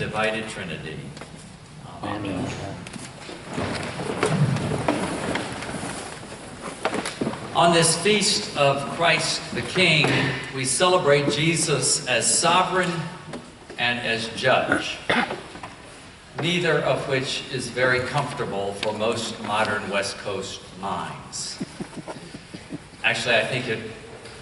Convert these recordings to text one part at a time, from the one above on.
undivided Trinity. Amen. On this feast of Christ the King, we celebrate Jesus as sovereign and as judge, neither of which is very comfortable for most modern West Coast minds. Actually, I think it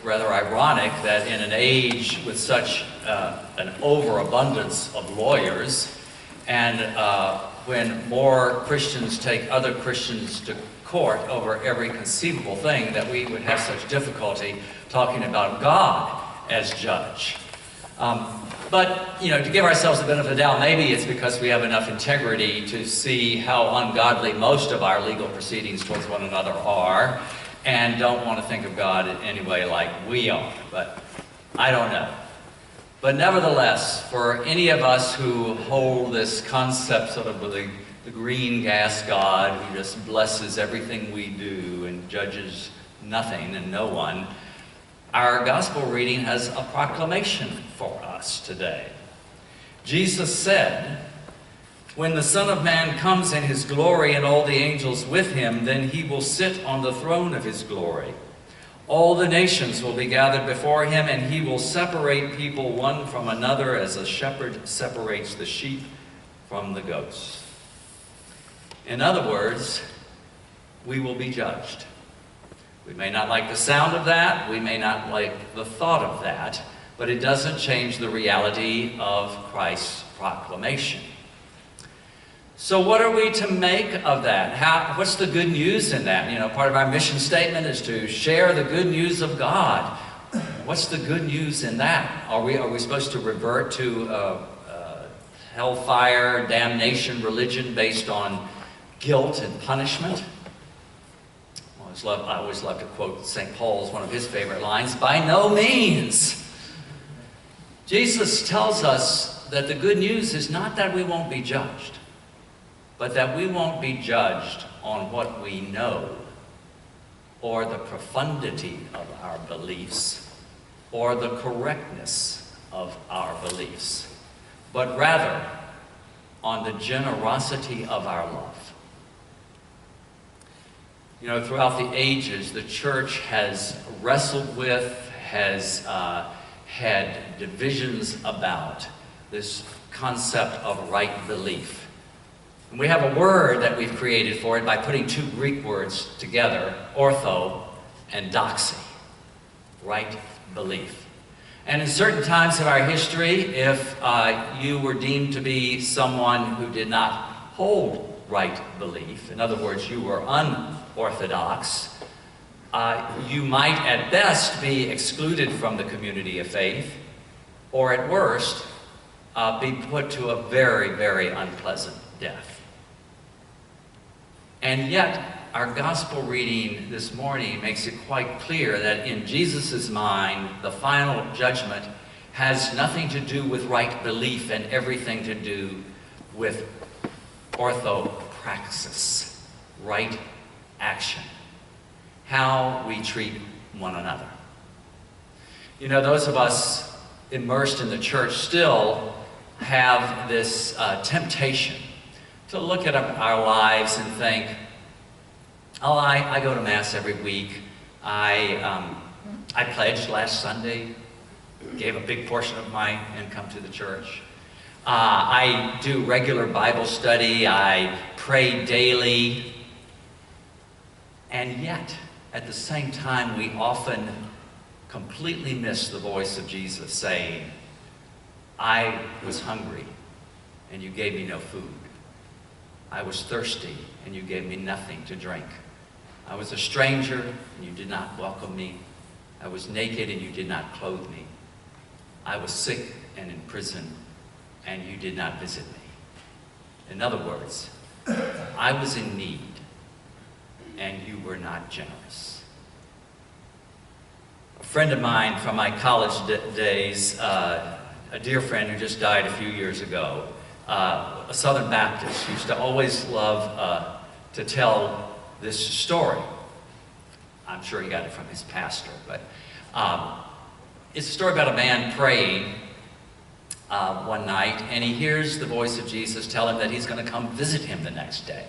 rather ironic that in an age with such an overabundance of lawyers, and when more Christians take other Christians to court over every conceivable thing, that we would have such difficulty talking about God as judge. But, you know, to give ourselves the benefit of the doubt, maybe it's because we have enough integrity to see how ungodly most of our legal proceedings towards one another are, and don't want to think of God in any way like we are. But I don't know. But nevertheless, for any of us who hold this concept sort of with the green gas God who just blesses everything we do and judges nothing and no one, our gospel reading has a proclamation for us today. Jesus said, "When the Son of Man comes in his glory and all the angels with him, then he will sit on the throne of his glory. All the nations will be gathered before him, and he will separate people one from another as a shepherd separates the sheep from the goats." In other words, we will be judged. We may not like the sound of that, we may not like the thought of that, but it doesn't change the reality of Christ's proclamation. So what are we to make of that? What's the good news in that? You know, part of our mission statement is to share the good news of God. What's the good news in that? Are we supposed to revert to hellfire, damnation religion based on guilt and punishment? I always love to quote St. Paul's, one of his favorite lines, "By no means." Jesus tells us that the good news is not that we won't be judged, but that we won't be judged on what we know, or the profundity of our beliefs, or the correctness of our beliefs, but rather on the generosity of our love. You know, throughout the ages, the church has wrestled with, has had divisions about this concept of right belief. And we have a word that we've created for it by putting two Greek words together, ortho and doxy, right belief. And in certain times of our history, if you were deemed to be someone who did not hold right belief, in other words, you were unorthodox, you might at best be excluded from the community of faith, or at worst, be put to a very, very unpleasant death. And yet, our gospel reading this morning makes it quite clear that in Jesus' mind, the final judgment has nothing to do with right belief and everything to do with orthopraxis, right action, how we treat one another. You know, those of us immersed in the church still have this temptation to look at our lives and think, oh, I go to Mass every week. I pledged last Sunday, gave a big portion of my income to the church. I do regular Bible study. I pray daily. And yet, at the same time, we often completely miss the voice of Jesus saying, I was hungry, and you gave me no food. I was thirsty, and you gave me nothing to drink. I was a stranger, and you did not welcome me. I was naked, and you did not clothe me. I was sick and in prison, and you did not visit me. In other words, I was in need, and you were not generous. A friend of mine from my college days, a dear friend who just died a few years ago, a Southern Baptist, used to always love to tell this story. I'm sure he got it from his pastor, but it's a story about a man praying one night, and he hears the voice of Jesus tell him that he's going to come visit him the next day.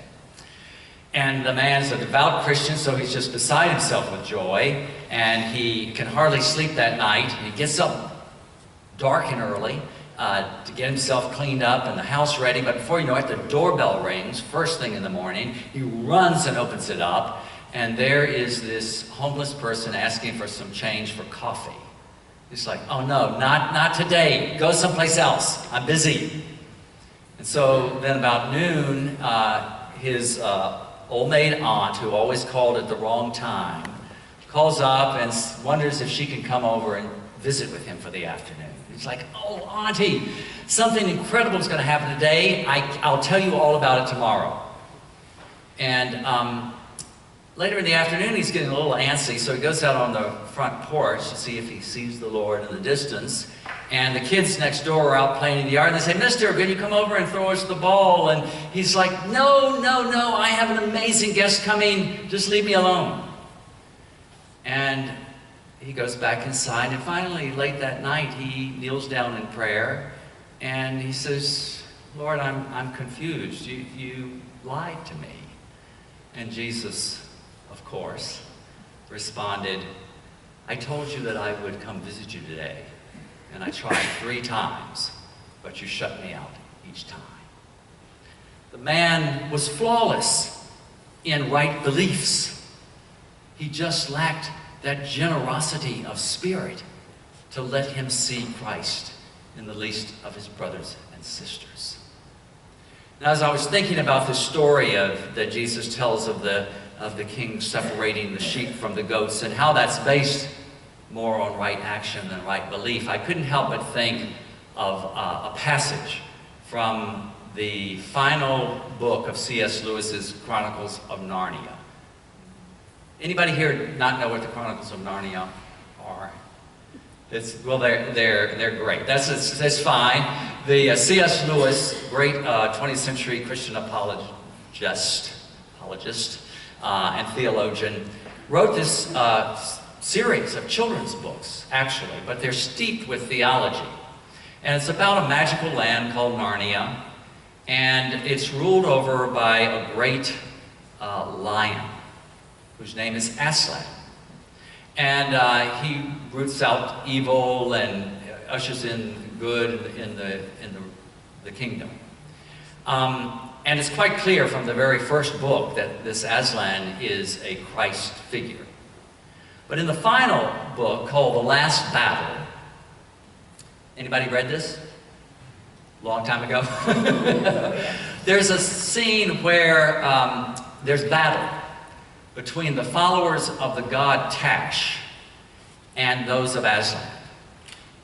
And the man's a devout Christian, so he's just beside himself with joy, and he can hardly sleep that night. And he gets up dark and early to get himself cleaned up and the house ready, but before you know it, the doorbell rings first thing in the morning. He runs and opens it up, and there is this homeless person asking for some change for coffee. He's like, oh no, not today. Go someplace else. I'm busy. And so then about noon, his old maid aunt, who always called at the wrong time, calls up and wonders if she can come over and visit with him for the afternoon. He's like, oh, Auntie, something incredible is going to happen today. I'll tell you all about it tomorrow. And later in the afternoon, he's getting a little antsy, so he goes out on the front porch to see if he sees the Lord in the distance. And the kids next door are out playing in the yard, and they say, Mister, can you come over and throw us the ball? And he's like, no, I have an amazing guest coming. Just leave me alone. And he goes back inside, and finally, late that night, he kneels down in prayer, and he says, Lord, I'm confused. You lied to me. And Jesus, of course, responded, I told you that I would come visit you today. And I tried 3 times, but you shut me out each time. The man was flawless in right beliefs. He just lacked that generosity of spirit to let him see Christ in the least of his brothers and sisters. Now, as I was thinking about this story that Jesus tells of the king separating the sheep from the goats and how that's based more on right action than right belief, I couldn't help but think of a passage from the final book of C.S. Lewis's Chronicles of Narnia. Anybody here not know what the Chronicles of Narnia are? Well, they're great. That's fine. The C.S. Lewis, great 20th century Christian apologist and theologian, wrote this series of children's books, actually, but they're steeped with theology. And it's about a magical land called Narnia, and it's ruled over by a great lion, whose name is Aslan. And he roots out evil and ushers in good in the kingdom. And it's quite clear from the very first book that this Aslan is a Christ figure. But in the final book, called The Last Battle, anybody read this? Long time ago? There's a scene where there's battle between the followers of the god Tash and those of Aslan.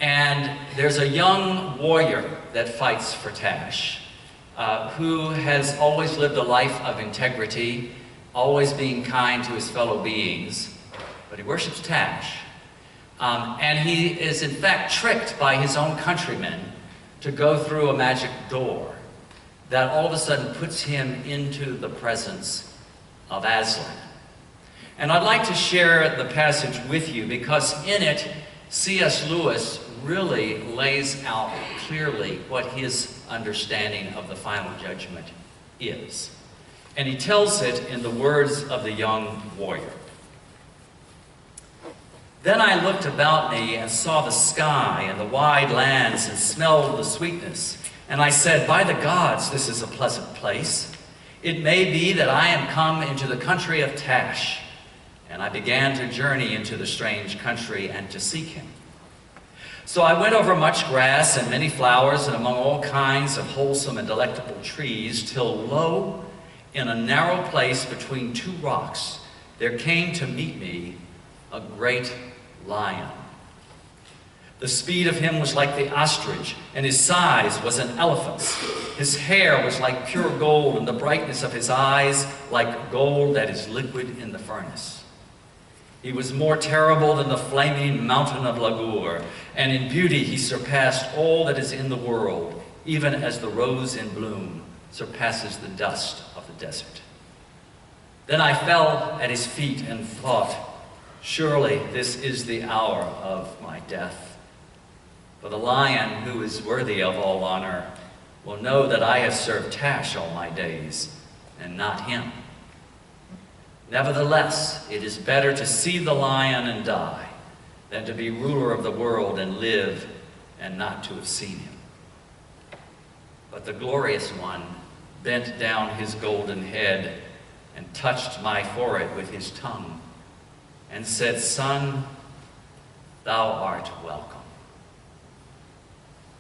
And there's a young warrior that fights for Tash, who has always lived a life of integrity, always being kind to his fellow beings, but he worships Tash. And he is in fact tricked by his own countrymen to go through a magic door that all of a sudden puts him into the presence of Aslan. And I'd like to share the passage with you because in it, C.S. Lewis really lays out clearly what his understanding of the final judgment is. And he tells it in the words of the young warrior. Then I looked about me and saw the sky and the wide lands and smelled the sweetness. And I said, by the gods, this is a pleasant place. It may be that I am come into the country of Tash. And I began to journey into the strange country and to seek him. So I went over much grass and many flowers and among all kinds of wholesome and delectable trees, till lo, in a narrow place between 2 rocks, there came to meet me a great lion. The speed of him was like the ostrich, and his size was an elephant's. His hair was like pure gold, and the brightness of his eyes like gold that is liquid in the furnace. He was more terrible than the flaming mountain of Lagur, and in beauty he surpassed all that is in the world, even as the rose in bloom surpasses the dust of the desert. Then I fell at his feet and thought, surely this is the hour of my death. For the lion, who is worthy of all honor, will know that I have served Tash all my days, and not him. Nevertheless, it is better to see the lion and die than to be ruler of the world and live and not to have seen him. But the glorious one bent down his golden head and touched my forehead with his tongue and said, Son, thou art welcome.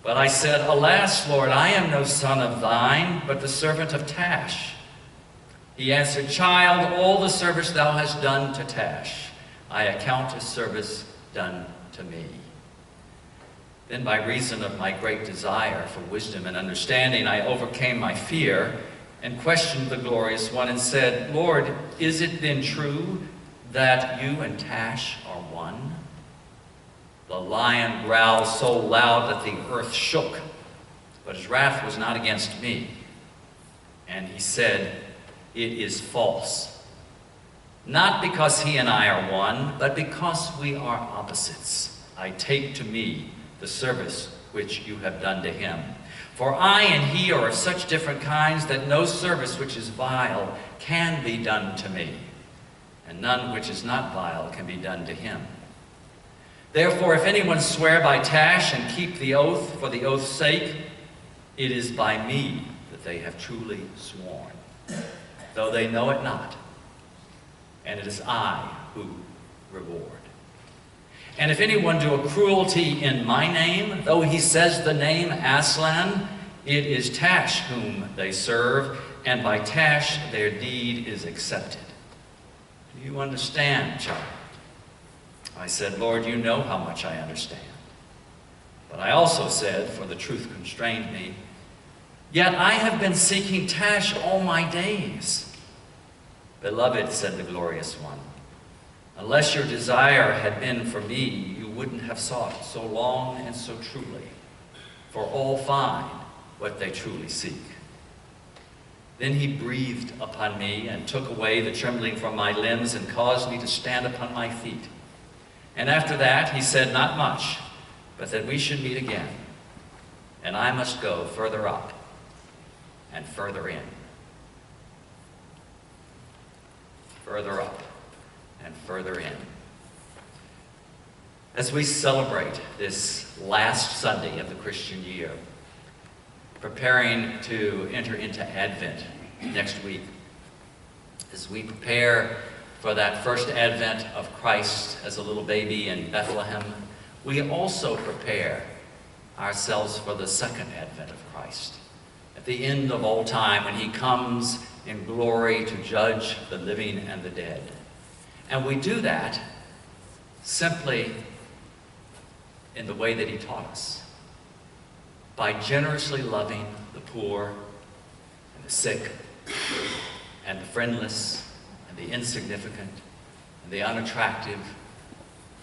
But I said, Alas, Lord, I am no son of thine, but the servant of Tash. He answered, Child, all the service thou hast done to Tash, I account as service done to me. Then by reason of my great desire for wisdom and understanding, I overcame my fear and questioned the glorious one and said, Lord, is it then true that you and Tash are one? The lion growled so loud that the earth shook, but his wrath was not against me. And he said, It is false. Not because he and I are one, but because we are opposites. I take to me the service which you have done to him. For I and he are of such different kinds that no service which is vile can be done to me, and none which is not vile can be done to him. Therefore, if anyone swear by Tash and keep the oath for the oath's sake, it is by me that they have truly sworn, though they know it not, and it is I who reward. And if anyone do a cruelty in my name, though he says the name Aslan, it is Tash whom they serve, and by Tash their deed is accepted. Do you understand, child? I said, Lord, you know how much I understand. But I also said, for the truth constrained me, Yet I have been seeking Tash all my days. Beloved, said the glorious one, unless your desire had been for me, you wouldn't have sought so long and so truly. For all find what they truly seek. Then he breathed upon me and took away the trembling from my limbs and caused me to stand upon my feet. And after that he said, Not much, but that we should meet again. And I must go further up and further in. Further up and further in. As we celebrate this last Sunday of the Christian year, preparing to enter into Advent next week, as we prepare for that first Advent of Christ as a little baby in Bethlehem, we also prepare ourselves for the second Advent of Christ, at the end of all time, when he comes in glory to judge the living and the dead. And we do that simply in the way that he taught us, by generously loving the poor and the sick and the friendless and the insignificant and the unattractive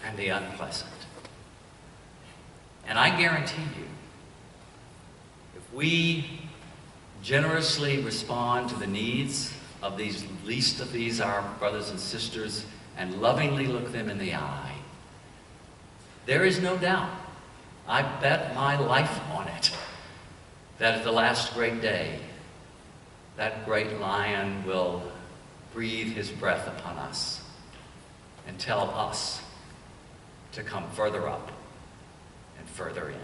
and the unpleasant. And I guarantee you, if we generously respond to the needs of these least of these, our brothers and sisters, and lovingly look them in the eye, there is no doubt, I bet my life on it, that at the last great day, that great lion will breathe his breath upon us and tell us to come further up and further in.